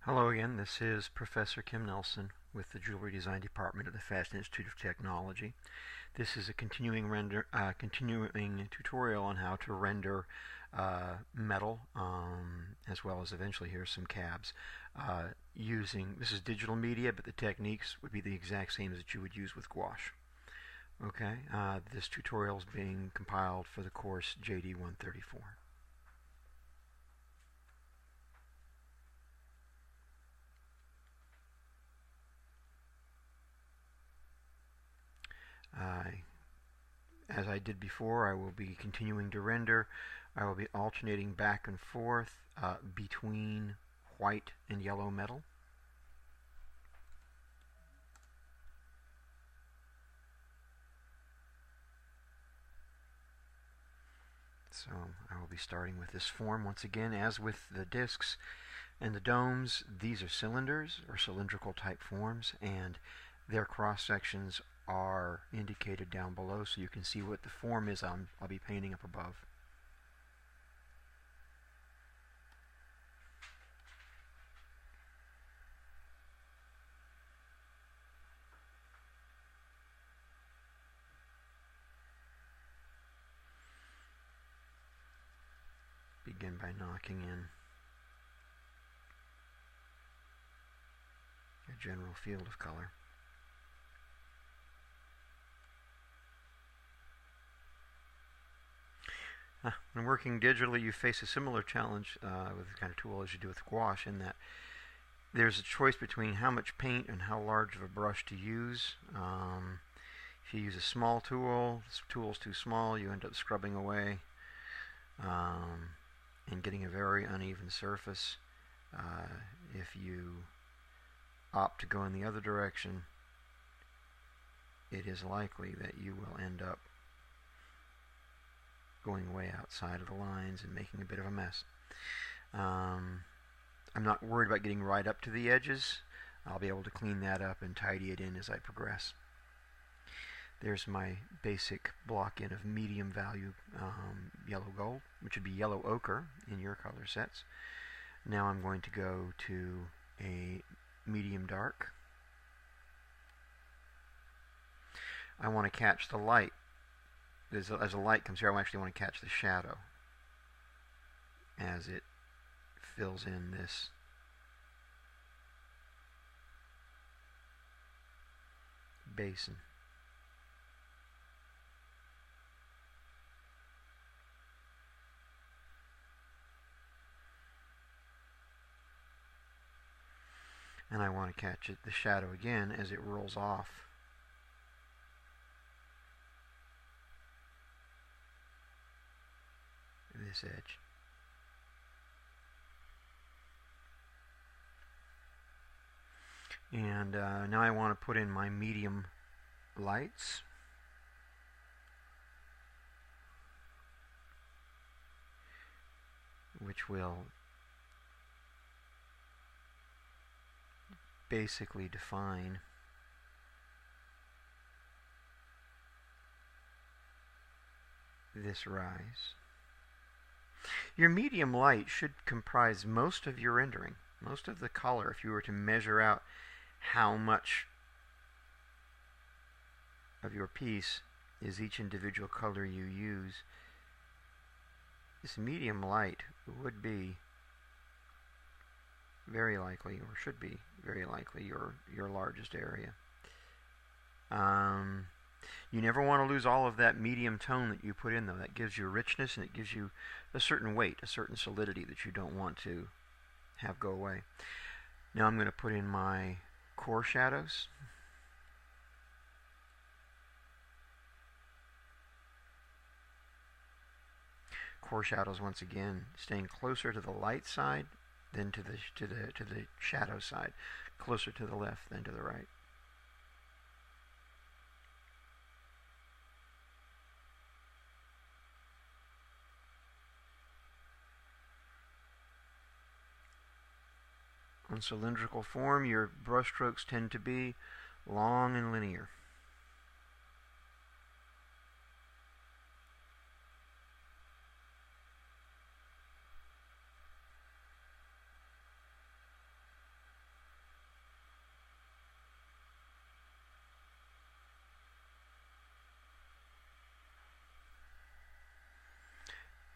Hello again, this is Professor Kim Nelson with the Jewelry Design Department at the Fashion Institute of Technology. This is a continuing tutorial on how to render metal, as well as eventually here's some cabs, this is digital media, but the techniques would be the exact same as that you would use with gouache. Okay, this tutorial is being compiled for the course JD 134. As I did before, I will be continuing to render. I will be alternating back and forth between white and yellow metal. So I will be starting with this form once again. As with the discs and the domes, these are cylinders or cylindrical type forms, and their cross sections are indicated down below so you can see what the form is I'll be painting up above. Begin by knocking in a general field of color. When working digitally, you face a similar challenge with the kind of tool as you do with gouache, in that there's a choice between how much paint and how large of a brush to use. If you use a small tool, this tool's too small, you end up scrubbing away and getting a very uneven surface. If you opt to go in the other direction, it is likely that you will end up going way outside of the lines and making a bit of a mess. I'm not worried about getting right up to the edges. I'll be able to clean that up and tidy it in as I progress. There's my basic block-in of medium value yellow gold, which would be yellow ochre in your color sets. Now I'm going to go to a medium dark. I want to catch the light. As the light comes here, I actually want to catch the shadow as it fills in this basin. And I want to catch the shadow again as it rolls off this edge. And now I want to put in my medium lights. Which will basically define this rise. Your medium light should comprise most of your rendering, most of the color. If you were to measure out how much of your piece is each individual color you use, this medium light would be very likely, or should be very likely, your largest area. You never want to lose all of that medium tone that you put in, though. That gives you richness, and it gives you a certain weight, a certain solidity that you don't want to have go away. Now I'm going to put in my core shadows. Core shadows, once again, staying closer to the light side than to the shadow side, closer to the left than to the right. On cylindrical form, your brush strokes tend to be long and linear.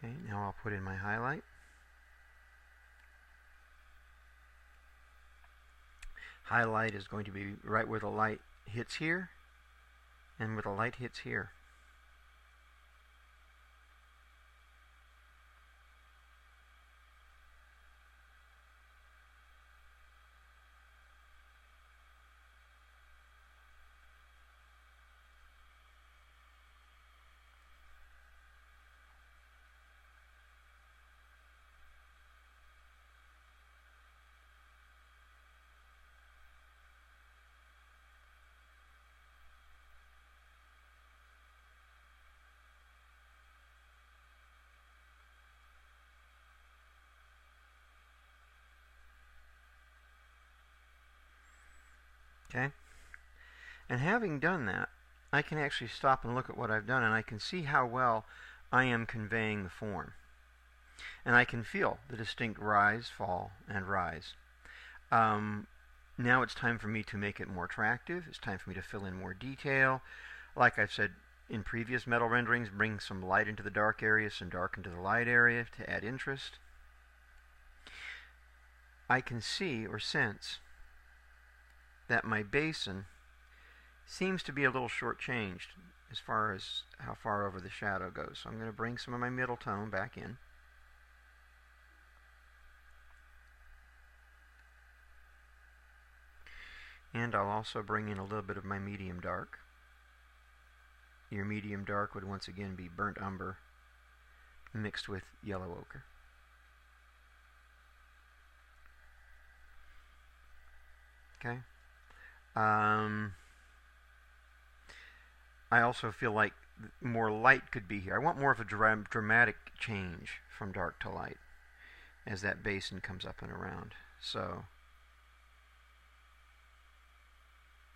Okay, now I'll put in my highlight. Highlight is going to be right where the light hits here and where the light hits here. Okay? And having done that, I can actually stop and look at what I've done, and I can see how well I am conveying the form. And I can feel the distinct rise, fall, and rise. Now it's time for me to make it more attractive. It's time for me to fill in more detail. Like I've said in previous metal renderings, bring some light into the dark area, some dark into the light area to add interest. I can see or sense that my basin seems to be a little shortchanged as far as how far over the shadow goes. So I'm going to bring some of my middle tone back in. And I'll also bring in a little bit of my medium dark. Your medium dark would once again be burnt umber mixed with yellow ochre. Okay. I also feel like more light could be here. I want more of a dramatic change from dark to light as that basin comes up and around. So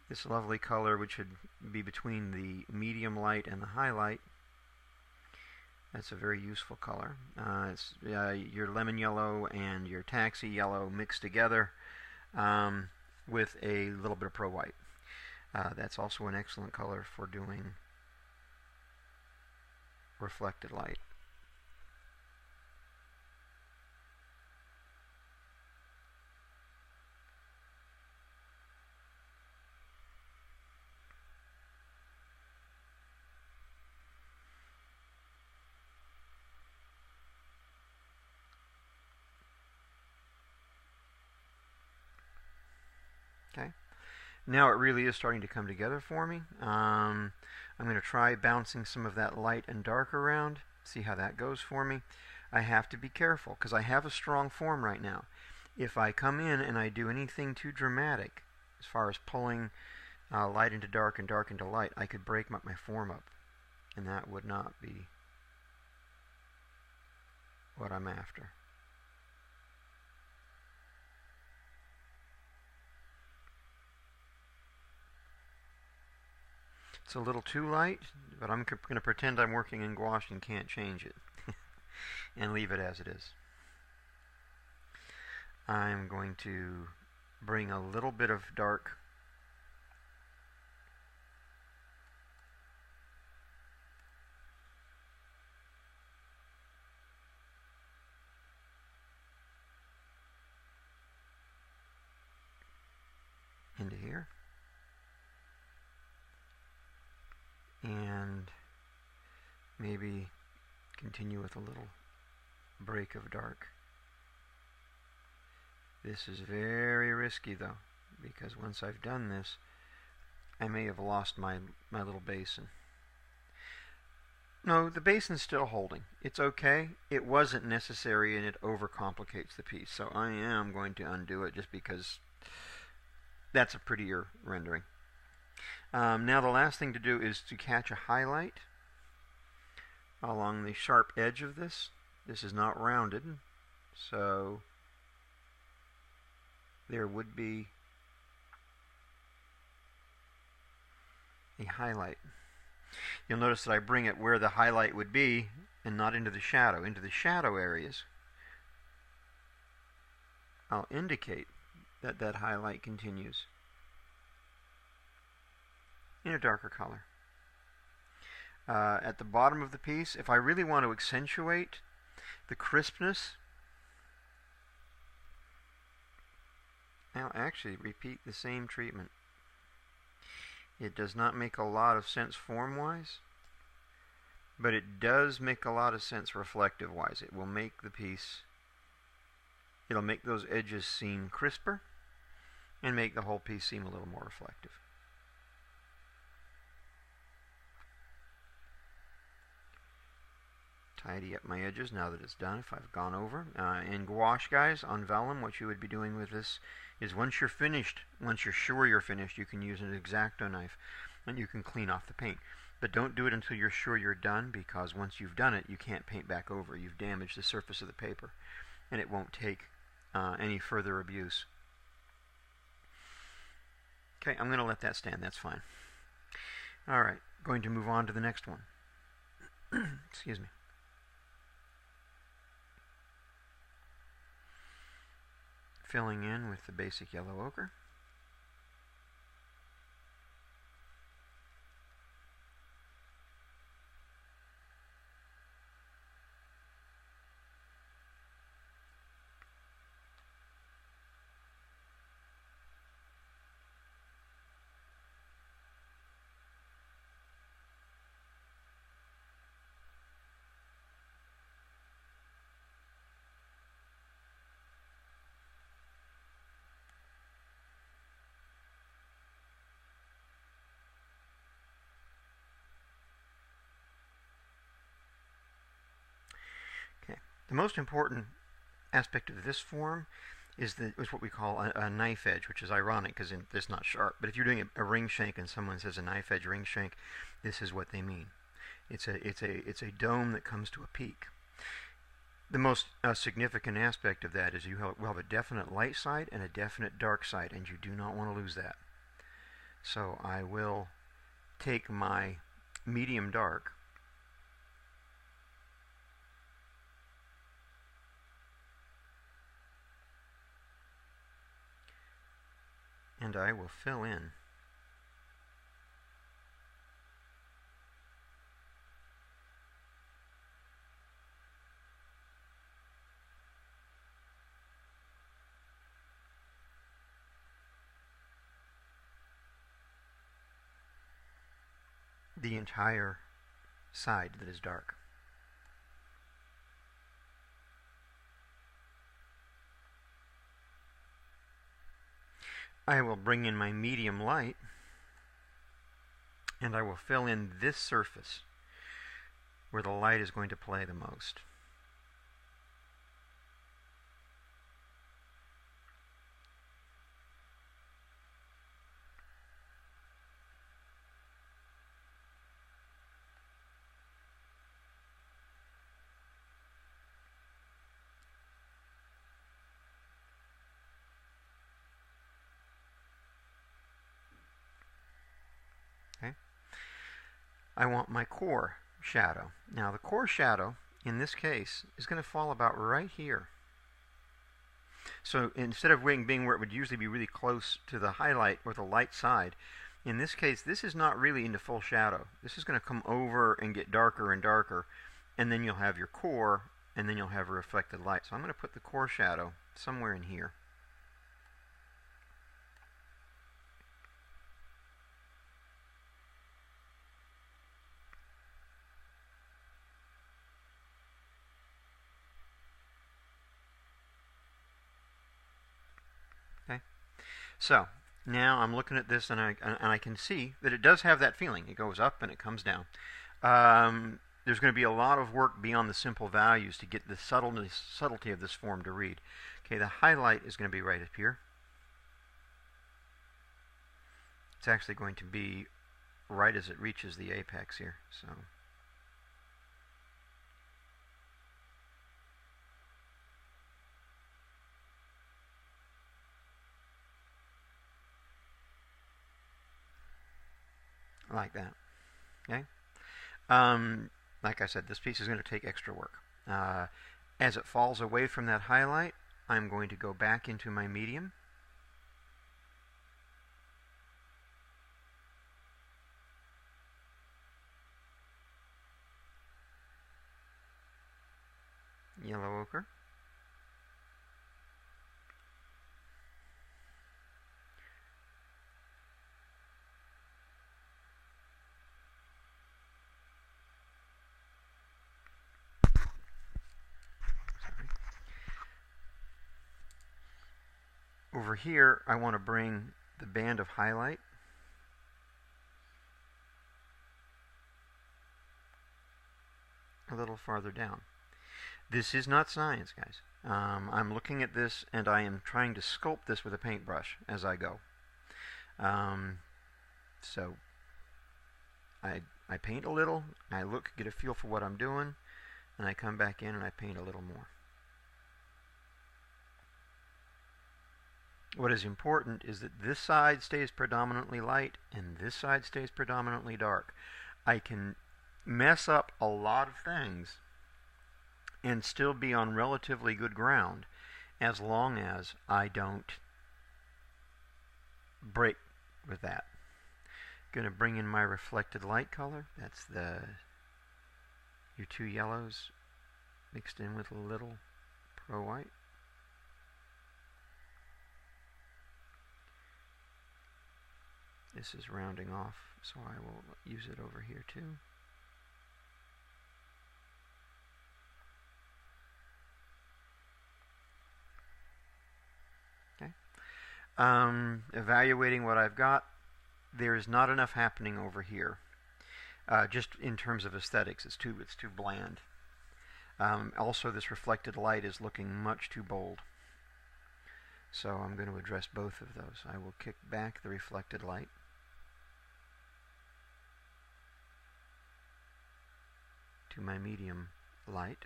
this lovely color, which should be between the medium light and the highlight, that's a very useful color. It's your lemon yellow and your taxi yellow mixed together with a little bit of pro white. That's also an excellent color for doing reflected light. Okay. Now it really is starting to come together for me. I'm going to try bouncing some of that light and dark around, see how that goes for me. I have to be careful because I have a strong form right now. If I come in and I do anything too dramatic, as far as pulling light into dark and dark into light, I could break my form up, and that would not be what I'm after. It's a little too light, but I'm going to pretend I'm working in gouache and can't change it and leave it as it is. I'm going to bring a little bit of dark into here. And maybe continue with a little break of dark. This is very risky though, because once I've done this, I may have lost my little basin. No, the basin's still holding. It's okay. It wasn't necessary and it overcomplicates the piece. So I am going to undo it just because that's a prettier rendering. Now the last thing to do is to catch a highlight along the sharp edge of this. This is not rounded, so there would be a highlight. You'll notice that I bring it where the highlight would be and not into the shadow. Into the shadow areas, I'll indicate that that highlight continues in a darker color. At the bottom of the piece, if I really want to accentuate The crispness, I'll actually repeat the same treatment. It does not make a lot of sense form-wise, but it does make a lot of sense reflective-wise. It will make the piece, it'll make those edges seem crisper and make the whole piece seem a little more reflective. Tidy up my edges now that it's done if I've gone over. In gouache, guys, on vellum, what you would be doing with this is once you're finished, once you're sure you're finished, you can use an X-Acto knife and you can clean off the paint. But don't do it until you're sure you're done, because once you've done it, you can't paint back over. You've damaged the surface of the paper, and it won't take any further abuse. Okay, I'm going to let that stand. That's fine. All right, going to move on to the next one. Excuse me. Filling in with the basic yellow ochre. The most important aspect of this form is what we call a knife edge, which is ironic because it's not sharp. But if you're doing a ring shank and someone says a knife edge ring shank, this is what they mean. It's a dome that comes to a peak. The most significant aspect of that is will have a definite light side and a definite dark side, and you do not want to lose that. So I will take my medium dark and I will fill in the entire side that is dark. I will bring in my medium light and I will fill in this surface where the light is going to play the most. I want my core shadow. Now the core shadow in this case is going to fall about right here. So instead of being where it would usually be really close to the highlight or the light side, in this case this is not really into full shadow. This is going to come over and get darker and darker, and then you'll have your core, and then you'll have a reflected light. So I'm going to put the core shadow somewhere in here. So now I'm looking at this and I can see that it does have that feeling. It goes up and it comes down. There's going to be a lot of work beyond the simple values to get the subtlety of this form to read. Okay, the highlight is going to be right up here. It's actually going to be right as it reaches the apex here. So like that. Okay. Like I said, this piece is going to take extra work. As it falls away from that highlight, I'm going to go back into my medium. yellow ochre. Over here, I want to bring the band of highlight a little farther down. This is not science, guys. I'm looking at this and I am trying to sculpt this with a paintbrush as I go. So I paint a little, I look, get a feel for what I'm doing, and I come back in and I paint a little more. What is important is that this side stays predominantly light and this side stays predominantly dark. I can mess up a lot of things and still be on relatively good ground as long as I don't break with that. Going to bring in my reflected light color. That's your two yellows mixed in with a little pro white. This is rounding off, so I will use it over here too. Okay. Evaluating what I've got, there's not enough happening over here. Just in terms of aesthetics, it's too bland. Also, this reflected light is looking much too bold. So I'm going to address both of those. I will kick back the reflected light. To my medium light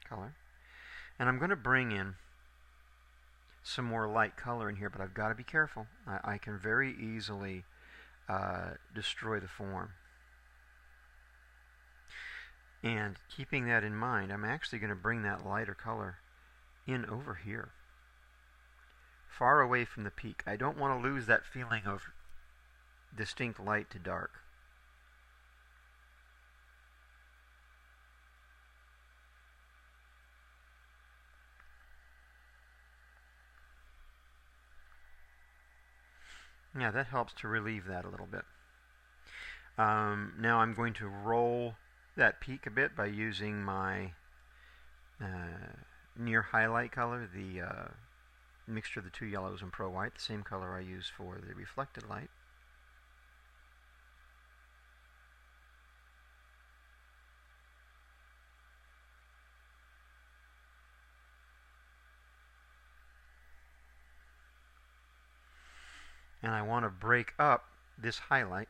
color. And I'm going to bring in some more light color in here, but I've got to be careful. I can very easily destroy the form. And keeping that in mind, I'm actually going to bring that lighter color in over here, far away from the peak. I don't want to lose that feeling of distinct light to dark. Yeah, that helps to relieve that a little bit. Now I'm going to roll that peak a bit by using my near highlight color, the mixture of the two yellows and pro white, the same color I use for the reflected light. And I want to break up this highlight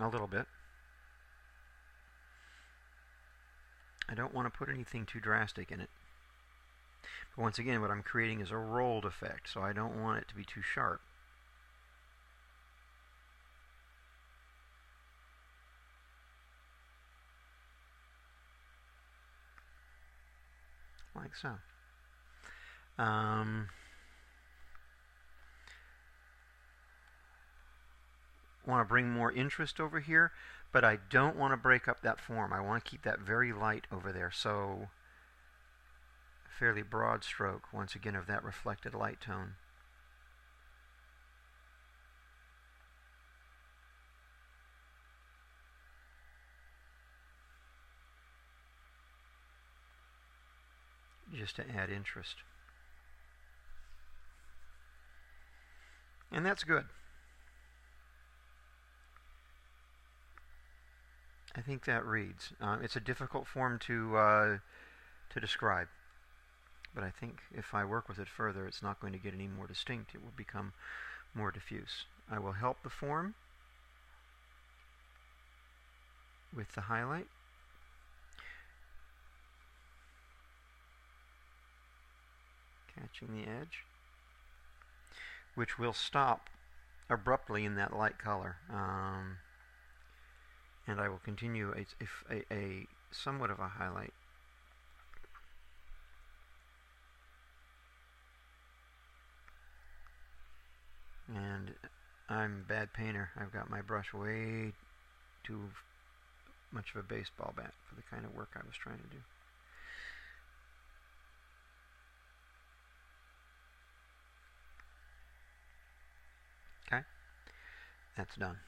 a little bit. I don't want to put anything too drastic in it. But once again, what I'm creating is a rolled effect, so I don't want it to be too sharp. Like so. Want to bring more interest over here, but I don't want to break up that form. I want to keep that very light over there. So a fairly broad stroke, once again, of that reflected light tone. Just to add interest. And that's good. I think that reads. It's a difficult form to describe, but I think if I work with it further, it's not going to get any more distinct. It will become more diffuse. I will help the form with the highlight. Catching the edge, which will stop abruptly in that light color. And I will continue a somewhat of a highlight. And I'm a bad painter. I've got my brush way too much of a baseball bat for the kind of work I was trying to do. That's done.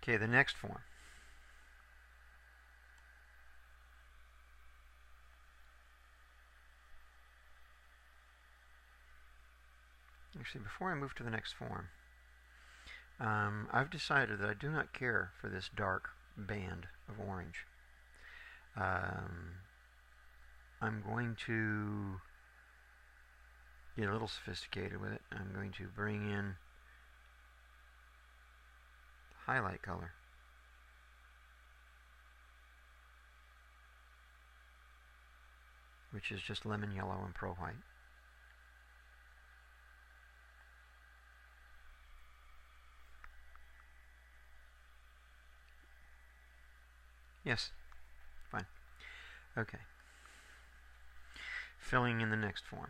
Okay, the next form. Actually, before I move to the next form, I've decided that I do not care for this dark band of orange. I'm going to get a little sophisticated with it. I'm going to bring in highlight color. Which is just lemon yellow and pearl white. Yes, fine. Okay. Filling in the next form.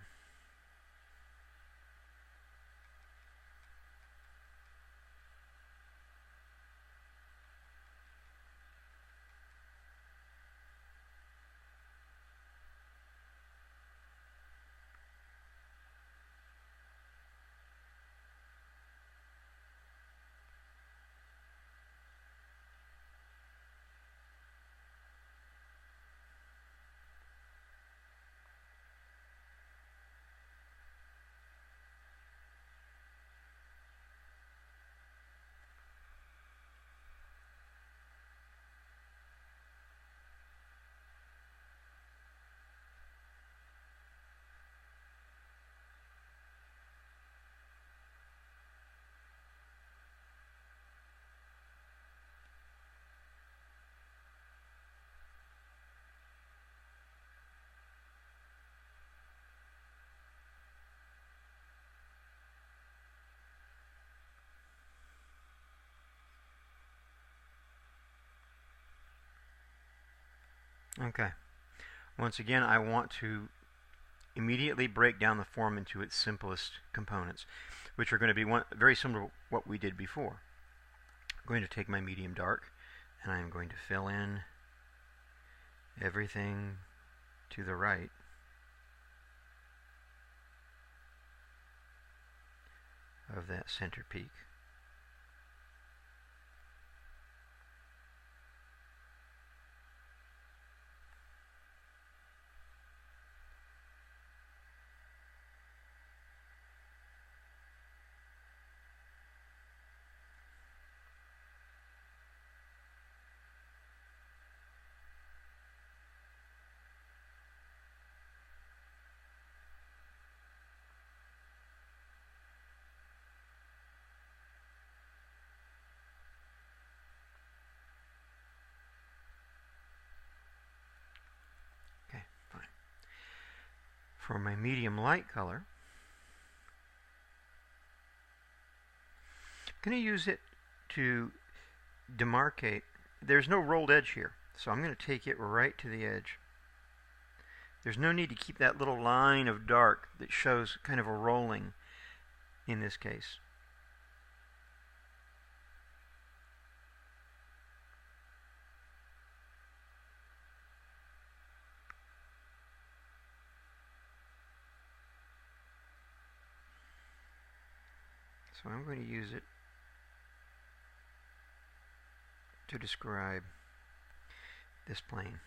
Okay. Once again, I want to immediately break down the form into its simplest components, which are going to be very similar to what we did before. I'm going to take my medium dark, and I'm going to fill in everything to the right of that center peak. Okay, fine. For my medium light color, I'm going to use it to demarcate. There's no rolled edge here, so I'm going to take it right to the edge. There's no need to keep that little line of dark that shows kind of a rolling in this case. So I'm going to use it to describe this plane.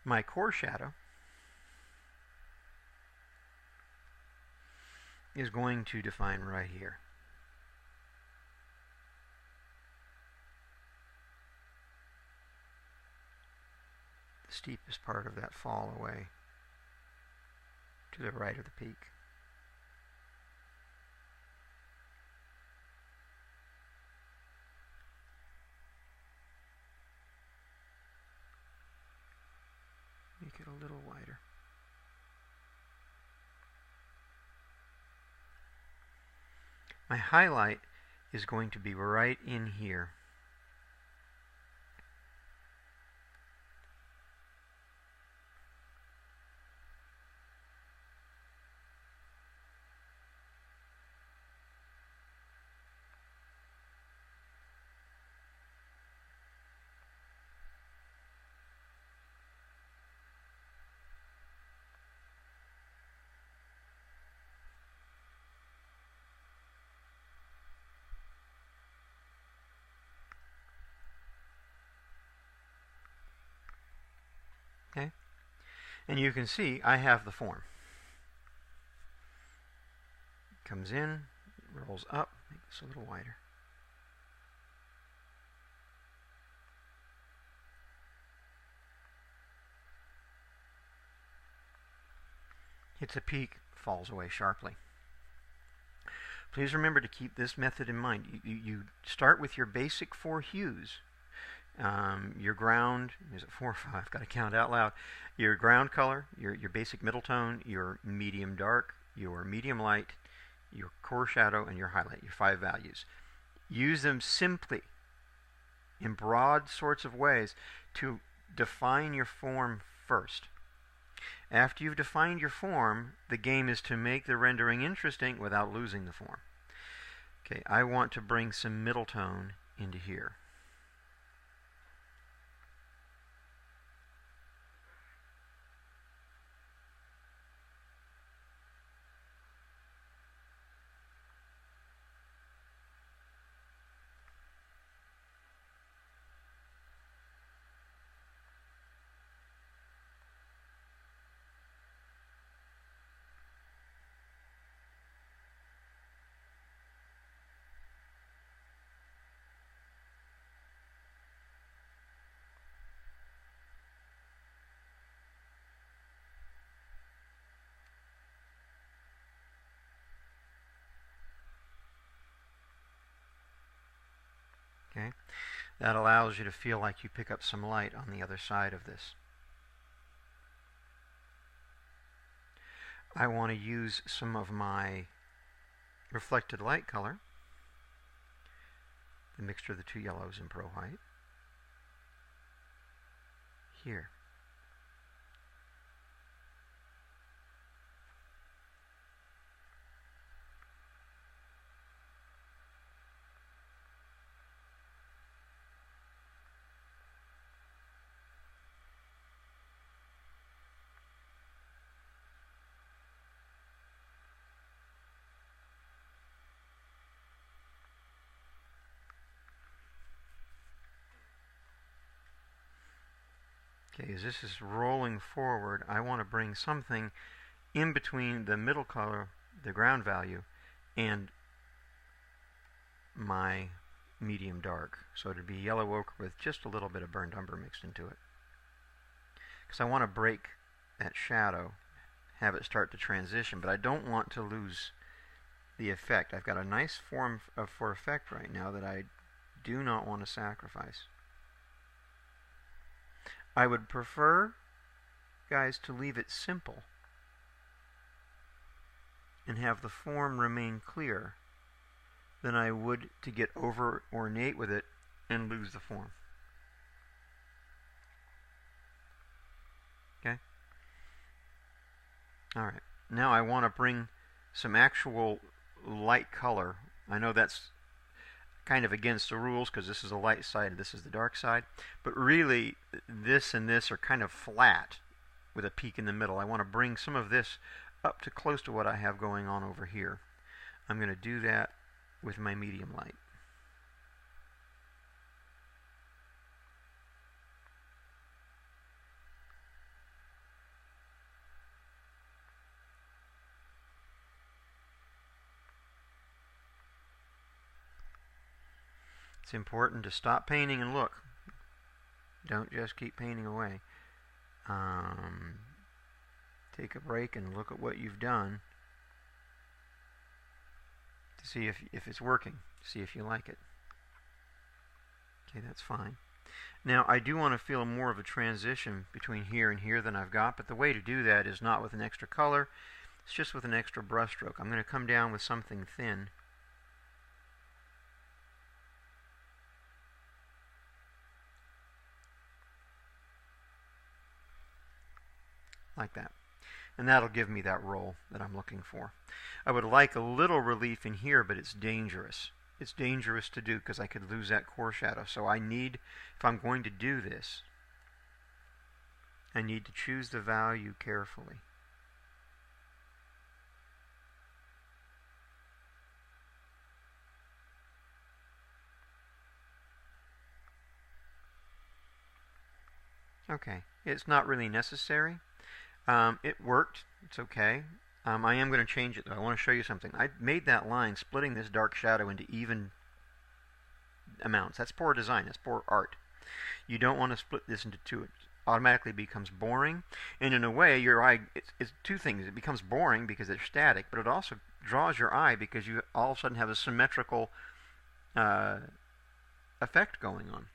My core shadow is going to define right here. The steepest part of that fall away to the right of the peak. Make it a little wider. My highlight is going to be right in here. Okay? And you can see I have the form. Comes in, rolls up, make this a little wider. Hits a peak, falls away sharply. Please remember to keep this method in mind. You start with your basic 4 hues. Your ground, is it 4 or 5? I've got to count out loud. Your ground color, your basic middle tone, your medium dark, your medium light, your core shadow, and your highlight, your 5 values. Use them simply in broad sorts of ways to define your form first. After you've defined your form, the game is to make the rendering interesting without losing the form. Okay, I want to bring some middle tone into here. Okay, that allows you to feel like you pick up some light on the other side of this. I want to use some of my reflected light color, the mixture of the 2 yellows in Pro White, here. Okay, as this is rolling forward, I want to bring something in between the middle color, the ground value, and my medium dark. So it would be yellow ochre with just a little bit of burned umber mixed into it. Because I want to break that shadow, have it start to transition, but I don't want to lose the effect. I've got a nice form for effect right now that I do not want to sacrifice. I would prefer, guys, to leave it simple and have the form remain clear than I would to get over ornate with it and lose the form. Okay? Alright, now I want to bring some actual light color. I know that's kind of against the rules because this is the light side and this is the dark side, but really this and this are kind of flat with a peak in the middle. I want to bring some of this up to close to what I have going on over here. I'm going to do that with my medium light. It's important to stop painting and look. Don't just keep painting away. Take a break and look at what you've done to see if it's working, see if you like it. Okay, that's fine. Now, I do want to feel more of a transition between here and here than I've got, but the way to do that is not with an extra color, it's just with an extra brush stroke. I'm going to come down with something thin. Like that. And that'll give me that roll that I'm looking for. I would like a little relief in here, but it's dangerous. It's dangerous to do because I could lose that core shadow. So I need, if I'm going to do this, I need to choose the value carefully. Okay, it's not really necessary. It worked. It's okay. I am going to change it though. I want to show you something. I made that line splitting this dark shadow into even amounts. That's poor design. That's poor art. You don't want to split this into two. It automatically becomes boring. And in a way, your eye, it's two things. It becomes boring because it's static, but it also draws your eye because you all of a sudden have a symmetrical effect going on.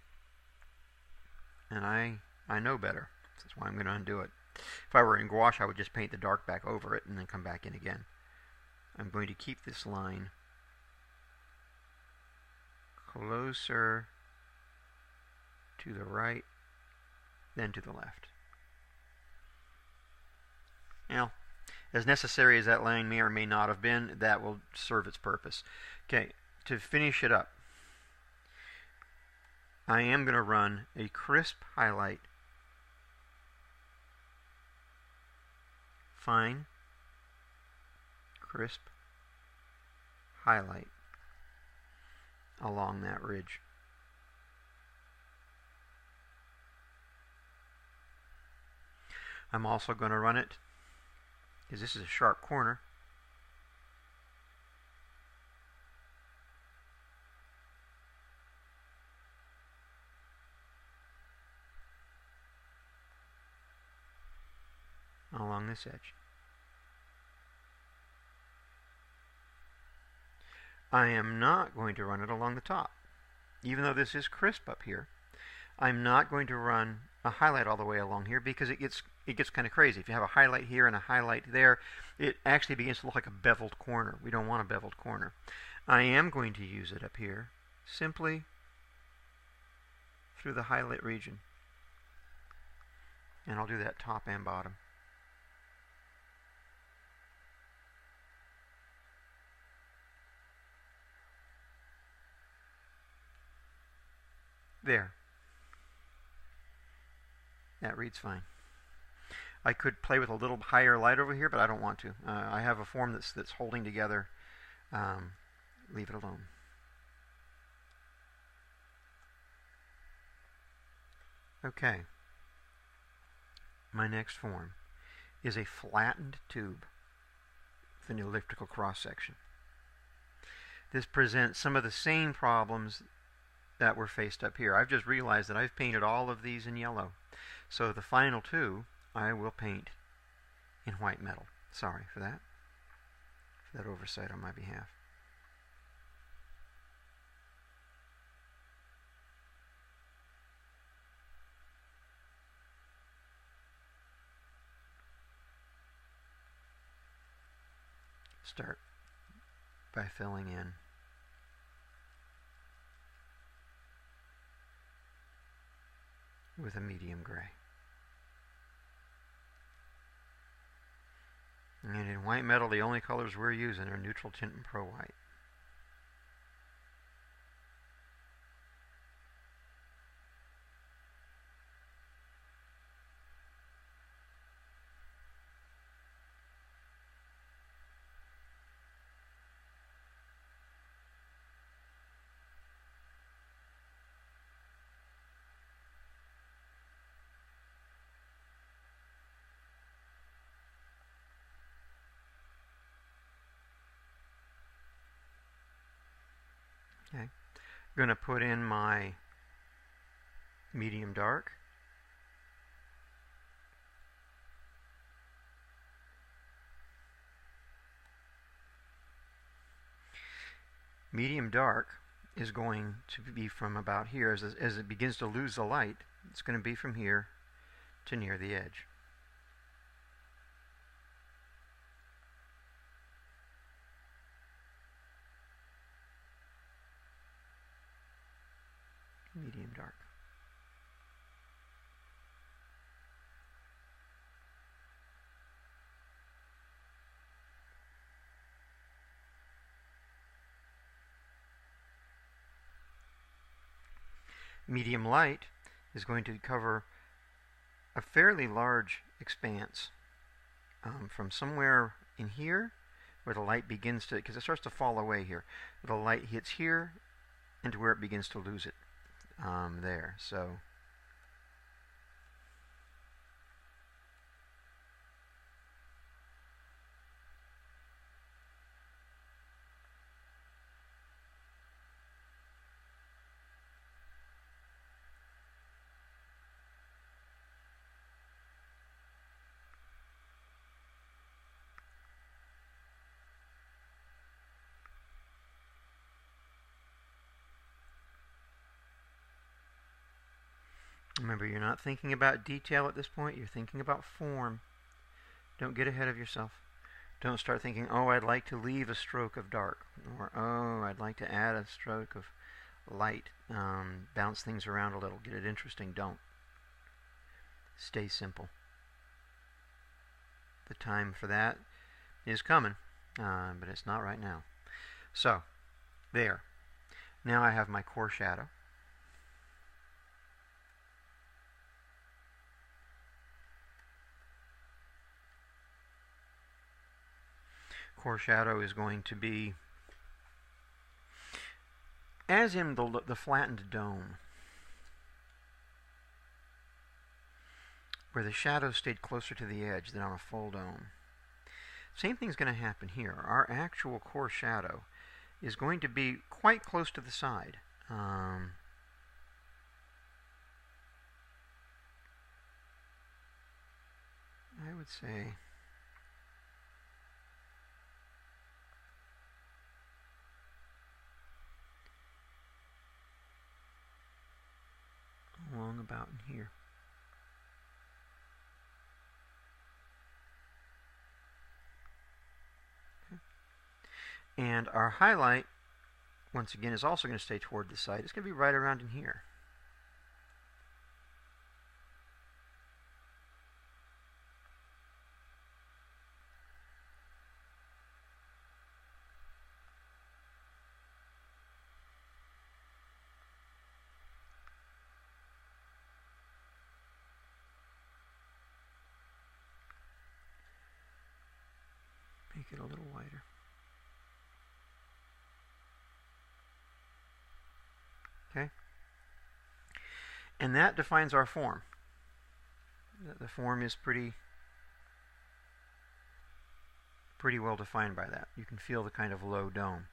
And I know better. That's why I'm going to undo it. If I were in gouache, I would just paint the dark back over it and then come back in again. I'm going to keep this line closer to the right than to the left. Now, as necessary as that line may or may not have been, that will serve its purpose. Okay, to finish it up, I am going to run a crisp highlight, fine, crisp highlight along that ridge. I'm also going to run it, because this is a sharp corner, along this edge. I am not going to run it along the top. Even though this is crisp up here, I'm not going to run a highlight all the way along here because it gets kind of crazy. If you have a highlight here and a highlight there, it actually begins to look like a beveled corner. We don't want a beveled corner. I am going to use it up here simply through the highlight region. And I'll do that top and bottom. There. That reads fine. I could play with a little higher light over here, but I don't want to. I have a form that's holding together. Leave it alone. Okay. My next form is a flattened tube with an elliptical cross-section. This presents some of the same problems that were faced up here. I've just realized that I've painted all of these in yellow. So the final two I will paint in white metal. Sorry for that oversight on my behalf. Start by filling in with a medium gray. And in white metal, the only colors we're using are neutral tint and pro white. Okay, I'm going to put in my medium dark. Medium dark is going to be from about here. As it begins to lose the light, it's going to be from here to near the edge. Medium dark. Medium light is going to cover a fairly large expanse from somewhere in here where the light begins to, because it starts to fall away here. The light hits here and to where it begins to lose it there. So Remember, you're not thinking about detail at this point, you're thinking about form. Don't get ahead of yourself. Don't start thinking, oh, I'd like to leave a stroke of dark, or oh, I'd like to add a stroke of light. Bounce things around a little, get it interesting. Don't. Stay simple. The time for that is coming, but it's not right now. So, there. Now I have my core shadow. Core shadow is going to be, as in the flattened dome, where the shadow stayed closer to the edge than on a full dome. Same thing's going to happen here. Our actual core shadow is going to be quite close to the side. I would say along about in here. Okay. And our highlight, once again, is also going to stay toward the side. It's going to be right around in here. Make it a little wider. Okay? And that defines our form. The form is pretty well defined by that. You can feel the kind of low dome.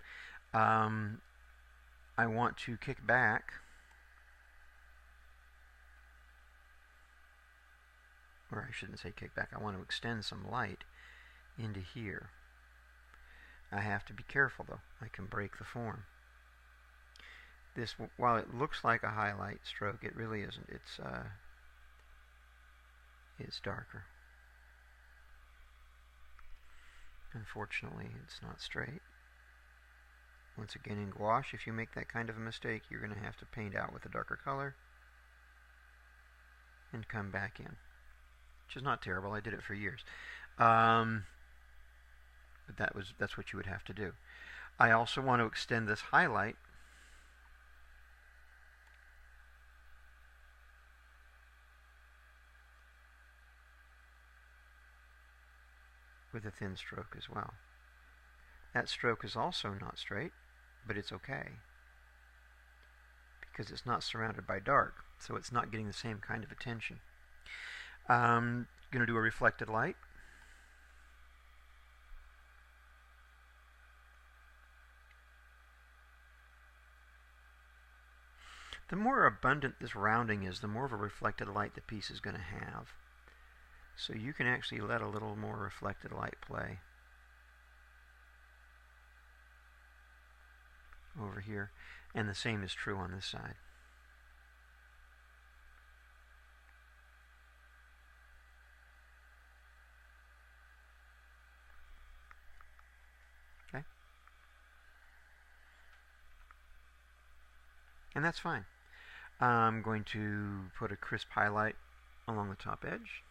I want to kick back, or I shouldn't say kick back, I want to extend some light into here. I have to be careful though. I can break the form. This, while it looks like a highlight stroke, it really isn't. It's darker. Unfortunately, it's not straight. Once again, in gouache, if you make that kind of a mistake, you're going to have to paint out with a darker color and come back in, which is not terrible. I did it for years. But that's what you would have to do. I also want to extend this highlight with a thin stroke as well. That stroke is also not straight, but it's okay because it's not surrounded by dark, so it's not getting the same kind of attention. I'm going to do a reflected light. The more abundant this rounding is, the more of a reflected light the piece is going to have. So you can actually let a little more reflected light play over here, and the same is true on this side. Okay? And that's fine. I'm going to put a crisp highlight along the top edge.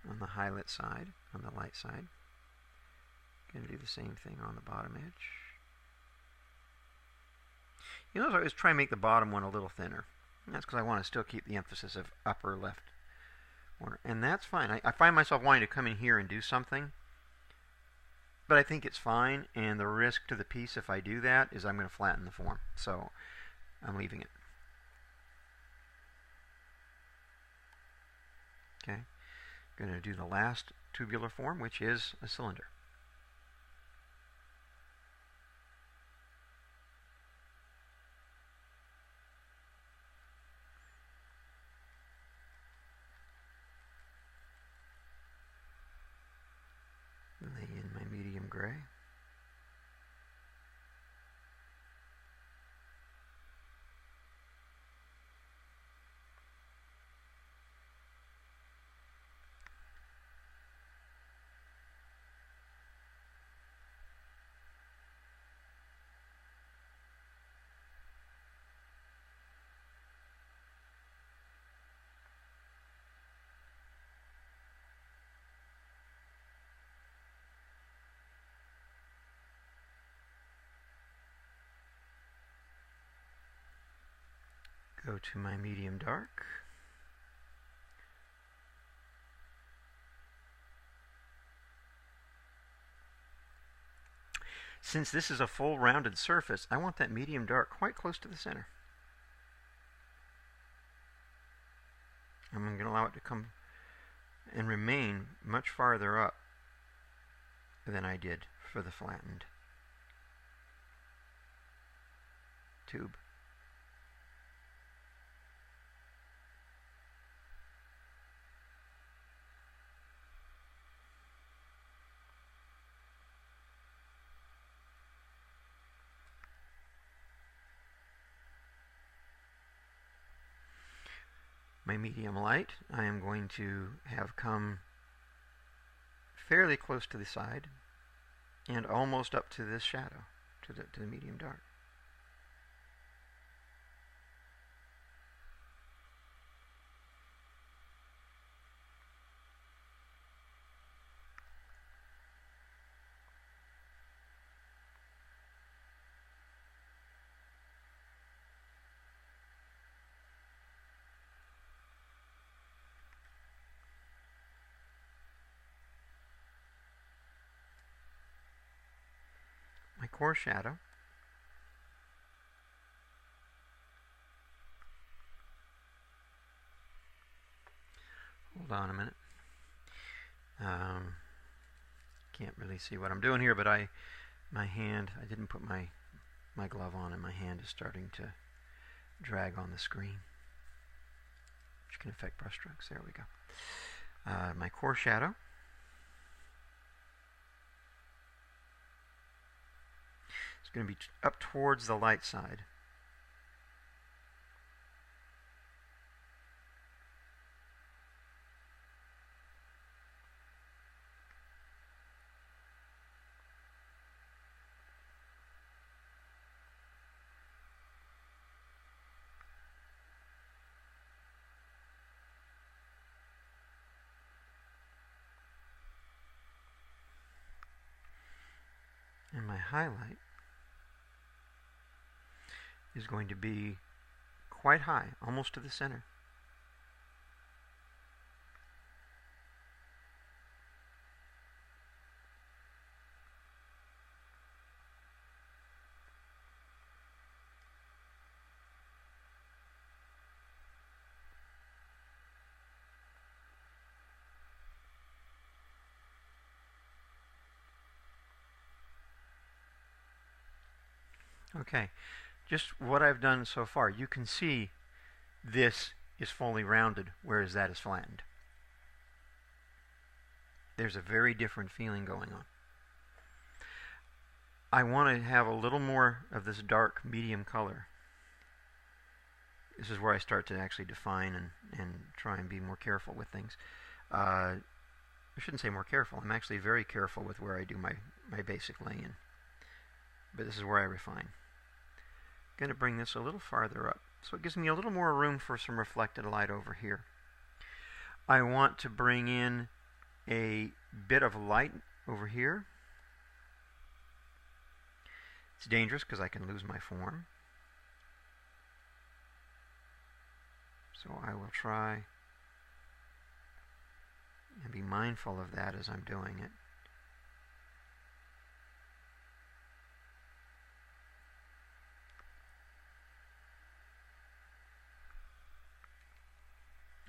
On the highlight side, on the light side. Going to do the same thing on the bottom edge. You notice I always try and make the bottom one a little thinner. And that's because I want to still keep the emphasis of upper left corner. And that's fine. I find myself wanting to come in here and do something, but I think it's fine, and the risk to the piece if I do that is I'm going to flatten the form. So I'm leaving it. Okay. Going to do the last tubular form, which is a cylinder. Lay in my medium gray. Go to my medium dark. Since this is a full rounded surface, I want that medium dark quite close to the center. I'm going to allow it to come and remain much farther up than I did for the flattened tube. My medium light I am going to have come fairly close to the side and almost up to this shadow, to the medium dark. My core shadow. Hold on a minute. Can't really see what I'm doing here, but my hand, I didn't put my glove on, and my hand is starting to drag on the screen, which can affect brush strokes. There we go. My core shadow. It's going to be up towards the light side. And my highlight is going to be quite high, almost to the center. Okay, just what I've done so far. You can see this is fully rounded, whereas that is flattened. There's a very different feeling going on. I want to have a little more of this dark medium color. This is where I start to actually define and try and be more careful with things. I shouldn't say more careful. I'm actually very careful with where I do my basic laying. But this is where I refine. I'm going to bring this a little farther up, so it gives me a little more room for some reflected light over here. I want to bring in a bit of light over here. It's dangerous because I can lose my form. So I will try and be mindful of that as I'm doing it.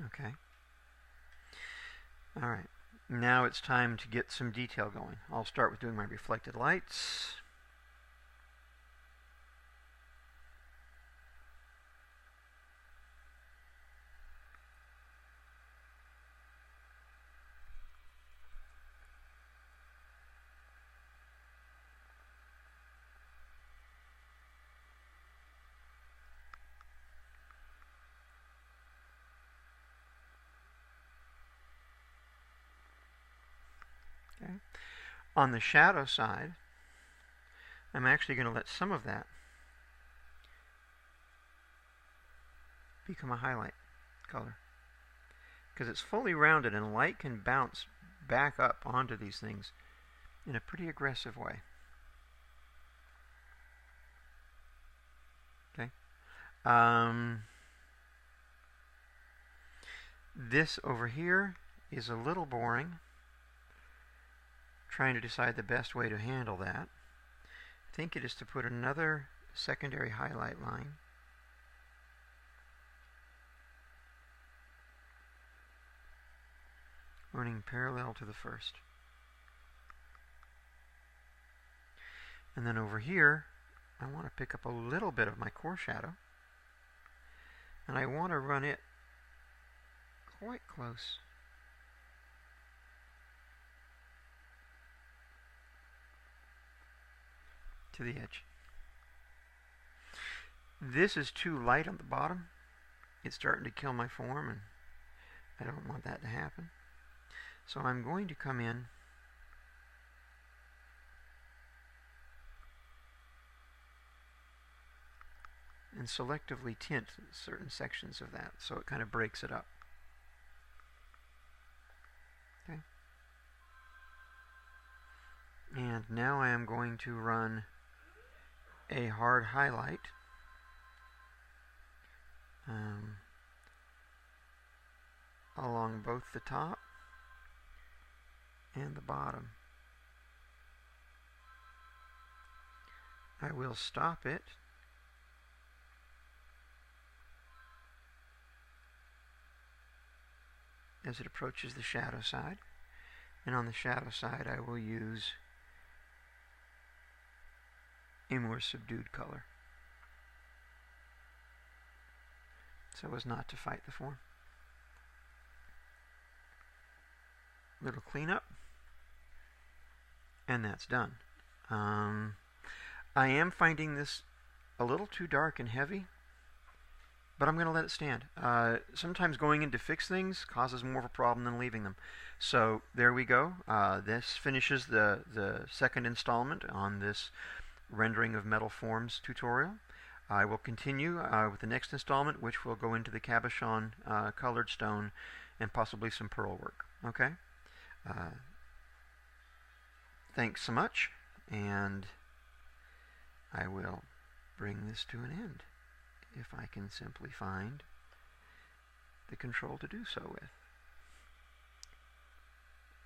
Okay. All right. Now it's time to get some detail going. I'll start with doing my reflected lights. Okay. On the shadow side, I'm actually going to let some of that become a highlight color, because it's fully rounded and light can bounce back up onto these things in a pretty aggressive way. Okay. This over here is a little boring. Trying to decide the best way to handle that. I think it is to put another secondary highlight line running parallel to the first. And then over here, I want to pick up a little bit of my core shadow, and I want to run it quite close to the edge. This is too light on the bottom. It's starting to kill my form, and I don't want that to happen. So I'm going to come in and selectively tint certain sections of that so it kind of breaks it up. Okay. And now I am going to run a hard highlight along both the top and the bottom. I will stop it as it approaches the shadow side, and on the shadow side I will use a more subdued color so as not to fight the form. Little cleanup, and that's done. I am finding this a little too dark and heavy, but I'm going to let it stand. Sometimes going in to fix things causes more of a problem than leaving them. So there we go. This finishes the second installment on this rendering of metal forms tutorial. I will continue with the next installment, which will go into the cabochon colored stone and possibly some pearl work. Okay? Thanks so much, and I will bring this to an end if I can simply find the control to do so with.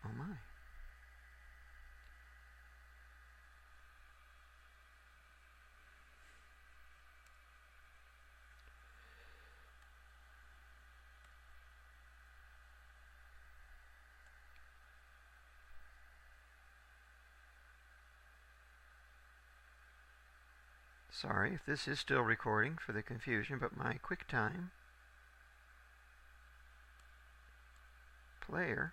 Oh my. Sorry if this is still recording for the confusion, but my QuickTime player